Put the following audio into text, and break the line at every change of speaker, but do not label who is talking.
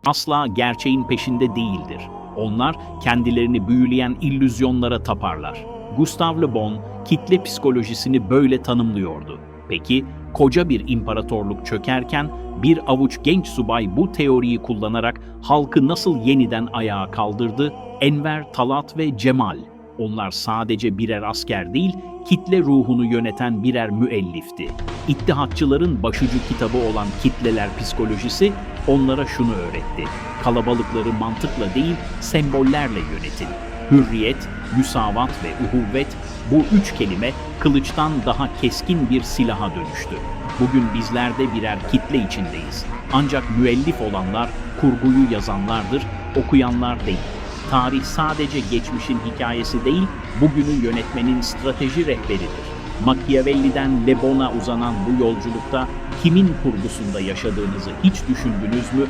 asla gerçeğin peşinde değildir. Onlar kendilerini büyüleyen illüzyonlara taparlar. Gustave Le Bon kitle psikolojisini böyle tanımlıyordu. Peki koca bir imparatorluk çökerken bir avuç genç subay bu teoriyi kullanarak halkı nasıl yeniden ayağa kaldırdı? Enver, Talat ve Cemal. Onlar sadece birer asker değil, kitle ruhunu yöneten birer müellifti. İttihatçıların başucu kitabı olan Kitleler Psikolojisi onlara şunu öğretti: kalabalıkları mantıkla değil, sembollerle yönetin. Hürriyet, müsavat ve uhuvvet, bu üç kelime kılıçtan daha keskin bir silaha dönüştü. Bugün bizler de birer kitle içindeyiz. Ancak müellif olanlar kurguyu yazanlardır, okuyanlar değil. Tarih sadece geçmişin hikayesi değil, bugünü yönetmenin strateji rehberidir. Machiavelli'den Le Bon'a uzanan bu yolculukta kimin kurgusunda yaşadığınızı hiç düşündünüz mü?